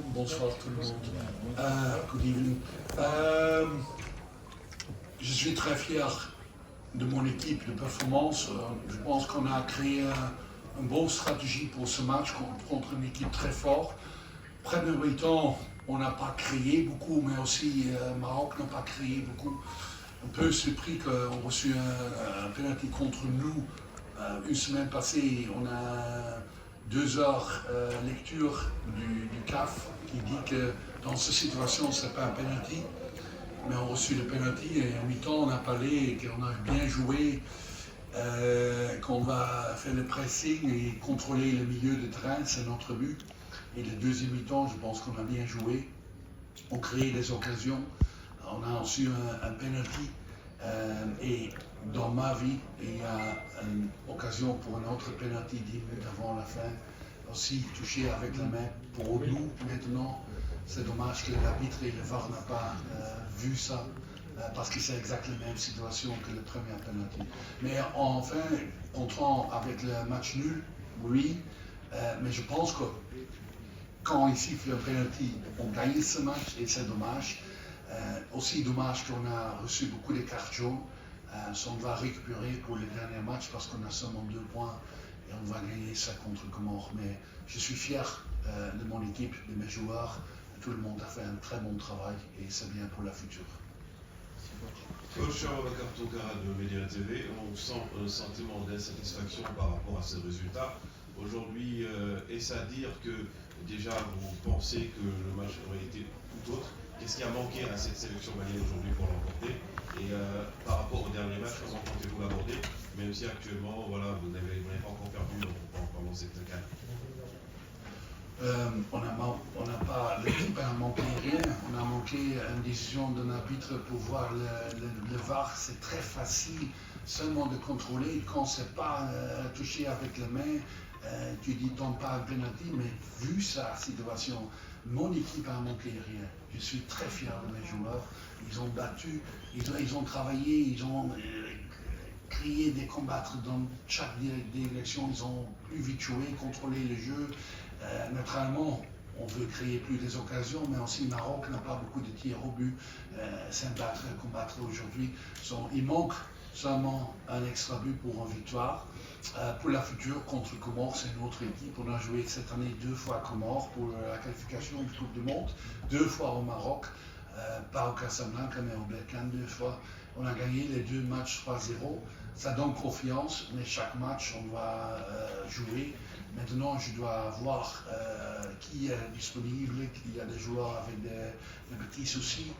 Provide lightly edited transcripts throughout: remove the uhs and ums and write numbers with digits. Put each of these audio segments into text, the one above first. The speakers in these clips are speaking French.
alaikum, bonsoir tout le monde. Good evening. Je suis très fier de mon équipe de performance. Je pense qu'on a créé une bonne stratégie pour ce match contre une équipe très forte. Premier mi-temps, on n'a pas créé beaucoup, mais aussi Maroc n'a pas créé beaucoup. Un peu surpris qu'on a reçu un penalty contre nous une semaine passée. On a 2 heures lecture du CAF qui dit que dans cette situation, ce n'est pas un penalty. Mais on a reçu le penalty et en mi-temps, on a parlé qu'on a bien joué, qu'on va faire le pressing et contrôler le milieu de terrain, c'est notre but. Et le deuxième mi-temps, je pense qu'on a bien joué. On crée des occasions. On a reçu un penalty. Et dans ma vie, il y a une occasion pour un autre penalty 10 minutes avant la fin. Aussi touché avec la main pour nous maintenant. C'est dommage que l'arbitre et le VAR n'ont pas vu ça, parce que c'est exactement la même situation que le premier penalty. Mais enfin, content avec le match nul, oui, mais je pense que quand il siffle un penalty, on gagne ce match et c'est dommage. Aussi dommage qu'on a reçu beaucoup de cartes jaunes. On va récupérer pour le dernier match parce qu'on a seulement 2 points et on va gagner ça contre Comores. Mais je suis fier de mon équipe, de mes joueurs. Tout le monde a fait un très bon travail et c'est bien pour la future. Coach Aboubacar Tounkara de Média TV, on sent un sentiment d'insatisfaction par rapport à ces résultats. Aujourd'hui, est-ce à dire que déjà vous pensez que le match aurait été tout autre? Qu'est-ce qui a manqué à cette sélection malienne aujourd'hui pour l'emporter? Et par rapport au dernier match, comment comptez-vous l'aborder? Même si actuellement, voilà, vous n'avez pas encore perdu pendant cette canne. L'équipe n'a manqué rien. On a manqué une décision d'un arbitre pour voir le VAR. C'est très facile seulement de contrôler quand c'est pas touché avec la main. Tu dis tant pas un penalty, mais vu sa situation, mon équipe n'a manqué rien. Je suis très fier de mes joueurs. Ils ont battu, ils ont travaillé, ils ont créé des combattre dans chaque direction. Ils ont plus vite joué, contrôlé le jeu. Naturellement, on veut créer plus des occasions, mais aussi le Maroc n'a pas beaucoup de tirs au but. C'est un combattre aujourd'hui. Il manque seulement un extra but pour une victoire. Pour la future, contre Comores, c'est une autre équipe. On a joué cette année 2 fois à Comores pour la qualification du Coupe du Monde, 2 fois au Maroc, pas au Casablanca, mais au Berkane 2 fois. On a gagné les 2 matchs 3-0. Ça donne confiance, mais chaque match, on va jouer. Maintenant, je dois voir qui est disponible. Il y a des joueurs avec des petits soucis,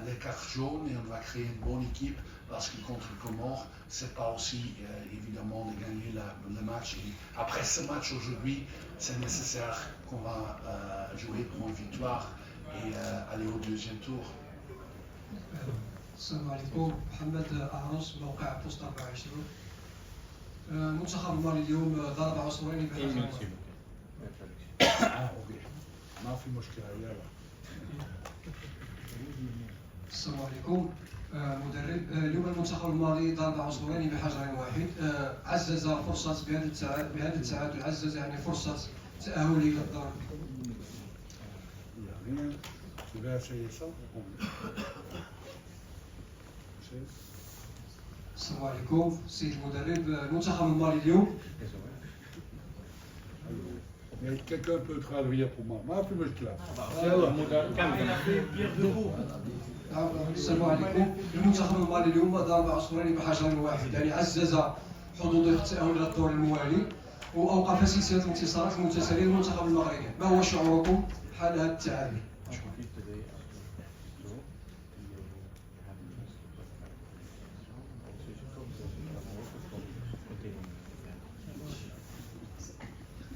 des cartes jaunes, et on va créer une bonne équipe parce que contre Comores, c'est pas aussi évidemment de gagner le match. Et après ce match aujourd'hui, c'est nécessaire qu'on va jouer pour une victoire et aller au deuxième tour. السلام عليكم. محمد أعرس موقع بوست 24. المنتخب المالي اليوم ضرب عصفورين بحجر. ما في مشكلة يلا. السلام عليكم. مدرب اليوم المنتخب المالي ضرب عصفورين بحجر واحد. عزز فرصة بهذا التعادل، عزز يعني فرصة تأهل إلى الدور. السلام عليكم سيد المدرب. المنتخب المالي اليوم Quelqu'un peut traduire pour moi. ما في مشكلة. السلام عليكم. المنتخب المالي اليوم ضرب عصفورين بحجر واحد، يعني عزز حظوظ التأهل إلى الدور الموالي وأوقف سلسلة الانتصارات المتتالية للمنتخب المغربي. ما هو شعوركم حال هذا التعادل؟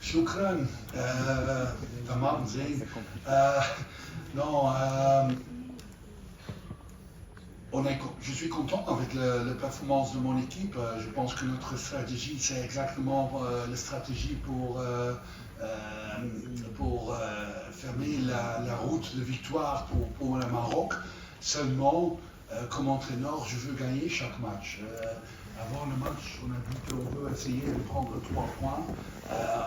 شكرا تمام زين. Non, je suis content avec la performance de mon équipe. Je pense que notre stratégie, c'est exactement la stratégie pour fermer la route de victoire pour le Maroc. Seulement, comme entraîneur, je veux gagner chaque match. Avant le match, on a dit qu'on veut essayer de prendre 3 points.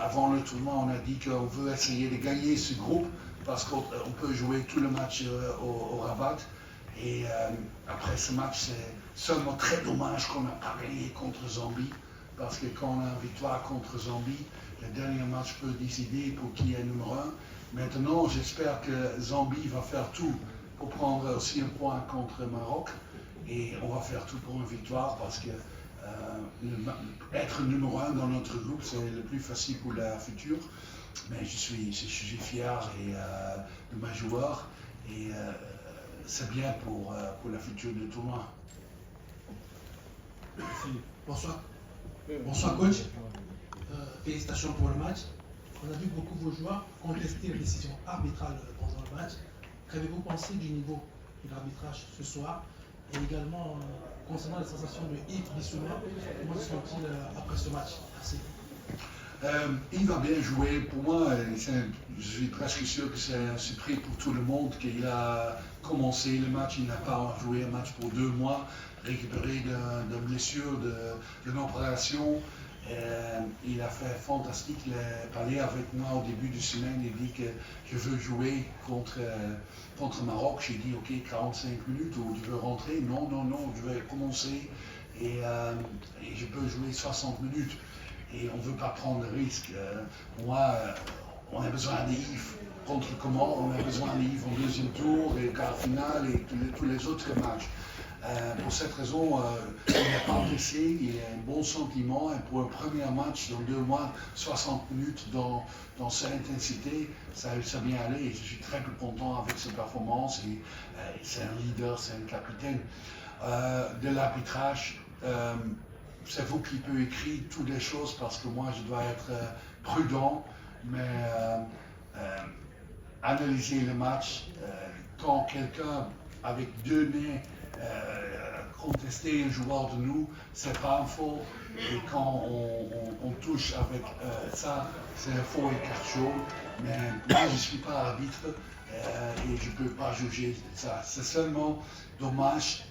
Avant le tournoi, on a dit qu'on veut essayer de gagner ce groupe parce qu'on peut jouer tout le match au Rabat. Et après ce match, c'est seulement très dommage qu'on n'a pas gagné contre Zambie, parce que quand on a une victoire contre Zambie, le dernier match peut décider pour qui est numéro 1. Maintenant, j'espère que Zambie va faire tout pour prendre aussi un point contre le Maroc. Et on va faire tout pour une victoire, parce que être numéro 1 dans notre groupe, c'est le plus facile pour la future. Mais je suis fier de mes joueurs, et c'est bien pour la future du tournoi. Bonsoir. Bonsoir coach. Félicitations pour le match. On a vu beaucoup de vos joueurs contester les décisions arbitrales pendant le match. Qu'avez-vous pensé du niveau de l'arbitrage ce soir? Et également concernant les sensations de Yves Bissouma, comment se sent-il après ce match? Merci. Il va bien jouer. Pour moi, je suis presque sûr que c'est un surprise pour tout le monde qu'il a commencé le match. Il n'a pas joué un match pour 2 mois, récupéré de blessure, d'une opération. Il a fait fantastique. Il a parlé avec moi au début de semaine. Il dit que je veux jouer contre Maroc. J'ai dit ok, 45 minutes, ou tu veux rentrer? Non, je vais commencer et je peux jouer 60 minutes. Et on ne veut pas prendre de risques. On a besoin d'Yves contre comment? On a besoin d'Yves en deuxième tour, et quart finale, et tous les autres matchs. Pour cette raison, il n'est pas pressé, il a un bon sentiment, et pour un premier match dans 2 mois, 60 minutes dans cette intensité, ça a bien allé, et je suis très content avec sa performance, et c'est un leader, c'est un capitaine. De l'arbitrage, c'est vous qui pouvez écrire toutes les choses, parce que moi je dois être prudent, mais analyser le match, quand quelqu'un avec 2 mains contester un joueur de nous, c'est pas un faux, et quand on touche avec ça, c'est un faux et carte jaune. Mais moi je ne suis pas arbitre, et je ne peux pas juger ça. C'est seulement dommage,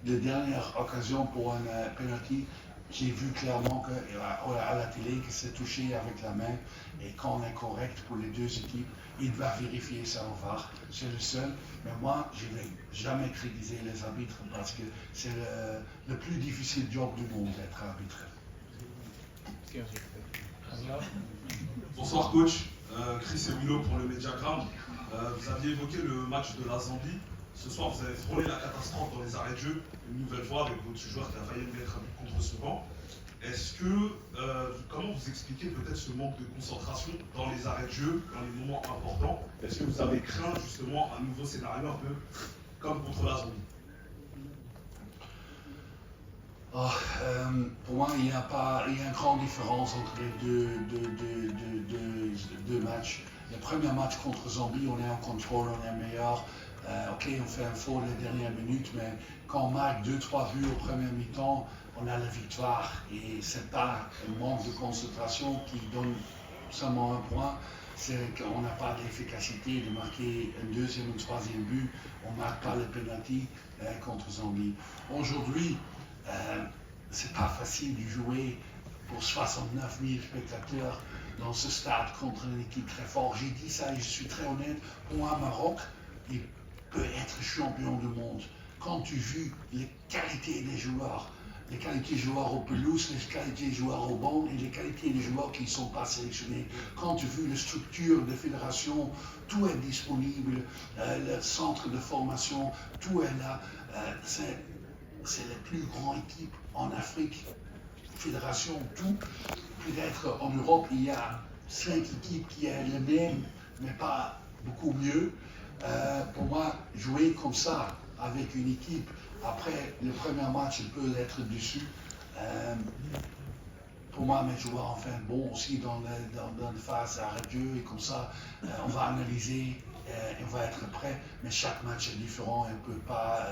la dernière occasion pour un penalty. J'ai vu clairement à la télé que c'est touché avec la main, et quand on est correct pour les 2 équipes, il va vérifier ça au VAR. C'est le seul. Mais moi, je ne vais jamais critiquer les arbitres, parce que c'est le plus difficile job du monde d'être arbitre. Bonsoir coach, Chris et Milo pour le Mediagram. Vous aviez évoqué le match de la Zambie. Ce soir, vous avez frôlé la catastrophe dans les arrêts de jeu, une nouvelle fois avec votre joueur qui a failli mettre un but contre ce banc. Est-ce que, comment vous expliquez peut-être ce manque de concentration dans les arrêts de jeu, dans les moments importants? Est-ce que vous avez craint justement un nouveau scénario un peu comme contre la Zambie? Pour moi, il y a une grande différence entre les deux matchs. Le premier match contre Zambie, on est en contrôle, on est meilleur. Ok, on fait un faux les dernières minutes, mais quand on marque 2-3 buts au premier mi-temps, on a la victoire. Et c'est pas un manque de concentration qui donne seulement un point, c'est qu'on n'a pas d'efficacité de marquer un 2e ou 3e but. On ne marque pas le penalty contre Zambie. Aujourd'hui, c'est pas facile de jouer pour 69 000 spectateurs dans ce stade contre une équipe très forte. J'ai dit ça et je suis très honnête. Pour moi, Maroc, il peut être champion du monde. Quand tu vois les qualités des joueurs, les qualités des joueurs au pelouse, les qualités des joueurs au banc et les qualités des joueurs qui ne sont pas sélectionnés. Quand tu vois la structure de fédération, tout est disponible, le centre de formation, tout est là. C'est la plus grande équipe en Afrique, fédération, tout. Peut-être en Europe, il y a 5 équipes qui ont le même, mais pas beaucoup mieux. Pour moi, jouer comme ça, avec une équipe, après le premier match, il peut être dessus. Pour moi, mes joueurs ont fait un bon aussi dans la phase arrêt de jeu, et comme ça, on va analyser. On va être prêt, mais chaque match est différent, et on ne peut pas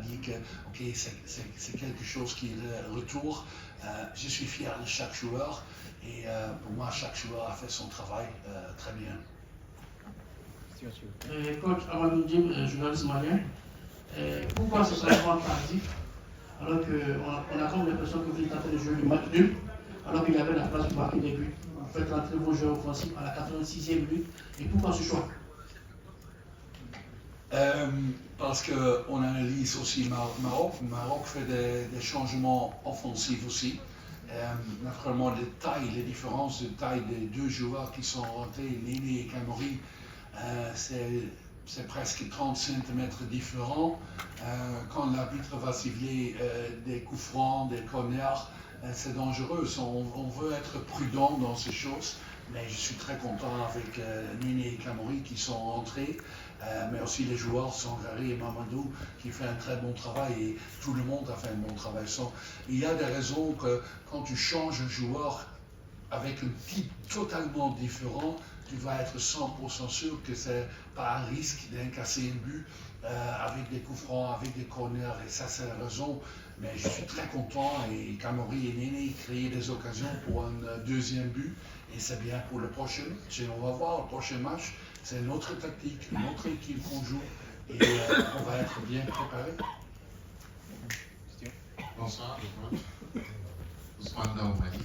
dire que okay, c'est quelque chose qui est le retour. Je suis fier de chaque joueur, et pour moi, chaque joueur a fait son travail très bien. Coach Amadou Djim, journaliste malien, pourquoi ce changement tardif, alors qu'on a comme l'impression que vous êtes en train de jouer le match nul, alors qu'il y avait la place pour marquer des buts? Vous faites rentrer vos joueurs offensifs à la 86e minute, et pourquoi ce choix? Parce qu'on analyse aussi Maroc. Maroc fait des changements offensifs aussi. Naturellement, les différences de taille des deux joueurs qui sont rentrés, Néné et Kamori, c'est presque 30 cm différents. Quand l'arbitre va siffler des coups francs, des corners, c'est dangereux. On veut être prudent dans ces choses. Mais je suis très content avec Néné et Kamori qui sont rentrés. Mais aussi les joueurs, Sangaré et Mamadou, qui fait un très bon travail et tout le monde a fait un bon travail. Il y a des raisons que quand tu changes un joueur avec un type totalement différent, tu vas être 100% sûr que c'est pas un risque d'incasser un but avec des coups francs, avec des corners, et ça c'est la raison. Mais je suis très content et Kamori et Néné créent des occasions pour un deuxième but et c'est bien pour le prochain. On va voir le prochain match. C'est une autre tactique, une autre équipe qu'on joue et on va être bien préparé. Bonsoir, Ousmane Daoumani.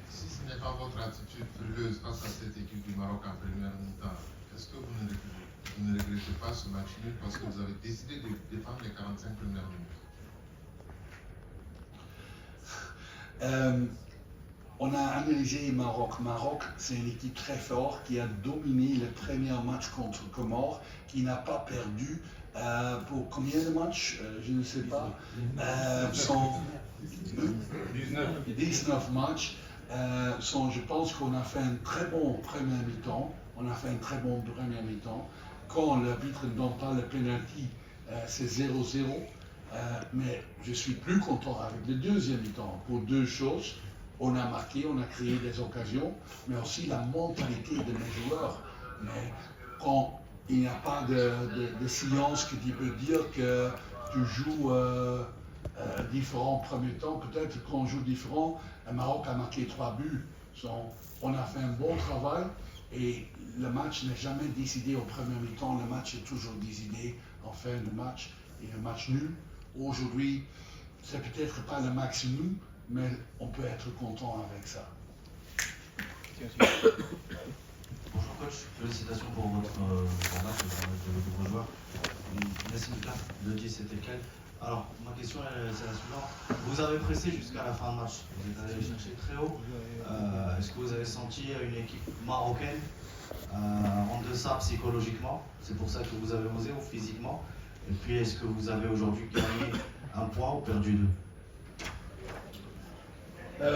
Si ce n'est pas votre attitude frileuse face à cette équipe du Maroc en première mi-temps, est-ce que vous ne regrettez pas ce match nul parce que vous avez décidé de défendre les 45 premières minutes? On a analysé Maroc. Maroc, c'est une équipe très forte qui a dominé le premier match contre Comores, qui n'a pas perdu pour combien de matchs? Je ne sais pas. 19 matchs. Je pense qu'on a fait un très bon premier mi-temps. Quand l'arbitre ne donne pas le penalty, c'est 0-0. Mais je suis plus content avec le deuxième mi-temps pour deux choses. On a marqué, on a créé des occasions, mais aussi la mentalité de mes joueurs. Mais quand il n'y a pas de science que tu peux dire que tu joues différents premiers temps, peut-être qu'on joue différent. Le Maroc a marqué 3 buts. On a fait un bon travail et le match n'est jamais décidé au premier mi-temps. Le match est toujours décidé en fin de match et le match nul. Aujourd'hui, c'est peut-être pas le maximum, mais on peut être content avec ça. Bonjour coach, félicitations pour votre match de vos nouveaux joueurs. Merci Nicolas, le 10 c'était quel? Alors, ma question c'est la suivante. Vous avez pressé jusqu'à la fin de match, vous êtes allé chercher très haut. Est-ce que vous avez senti une équipe marocaine en deçà psychologiquement? C'est pour ça que vous avez osé ou physiquement? Et puis, est-ce que vous avez aujourd'hui gagné un point ou perdu 2?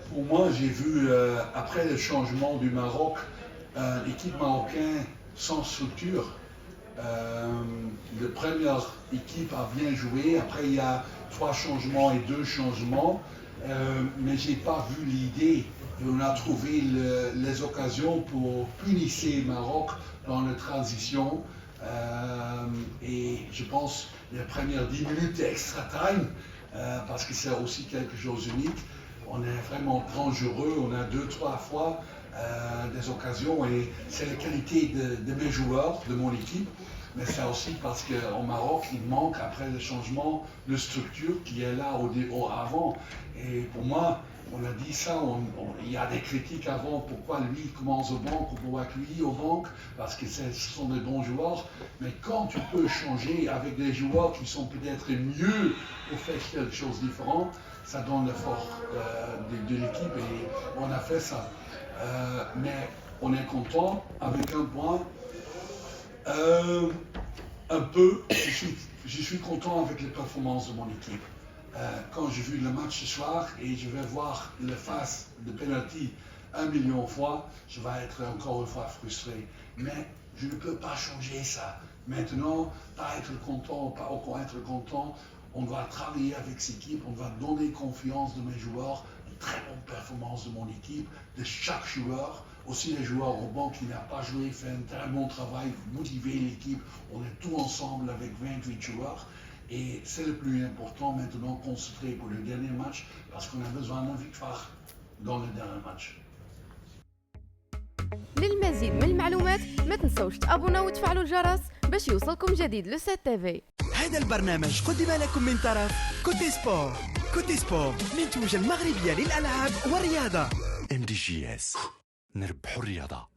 Pour moi, j'ai vu, après le changement du Maroc, l'équipe marocaine sans structure. La première équipe a bien joué, après il y a 3 changements et 2 changements, mais je n'ai pas vu l'idée. On a trouvé les occasions pour punir le Maroc dans la transition. Et je pense les premières 10 minutes extra time, parce que c'est aussi quelque chose d'unique. On est vraiment dangereux, on a 2-3 fois des occasions et c'est la qualité de mes joueurs, de mon équipe, mais c'est aussi parce qu'au Maroc, il manque après le changement de structure qui est là avant. Et pour moi, on a dit ça, il y a des critiques avant, pourquoi lui commence au banc ou pourquoi lui au banc, parce que ce sont des bons joueurs. Mais quand tu peux changer avec des joueurs qui sont peut-être mieux pour faire quelque chose de différent, ça donne le fort de l'équipe et on a fait ça. Mais on est content avec un point. Un peu, je suis content avec les performances de mon équipe. Quand j'ai vu le match ce soir et je vais voir le face de penalty 1 million de fois, je vais être encore une fois frustré. Mais je ne peux pas changer ça. Maintenant, pas être content, pas encore être content, on doit travailler avec cette équipe, on doit donner confiance de mes joueurs, une très bonne performance de mon équipe, de chaque joueur. Aussi les joueurs au banc qui n'ont pas joué, fait un très bon travail, motiver l'équipe. On est tous ensemble avec 28 joueurs. Et c'est le plus important maintenant, concentré pour le dernier match, parce qu'on a besoin d'une victoire dans le dernier match. للمزيد من المعلومات ما تنسوش تابونا وتفعلوا الجرس باش يوصلكم جديد لو 7 تيفي. هذا البرنامج قدم لكم من طرف كوتي سبور. كوتي سبور منتوجة المغربية للألعاب والرياضة. MDGS نربحوا الرياضة.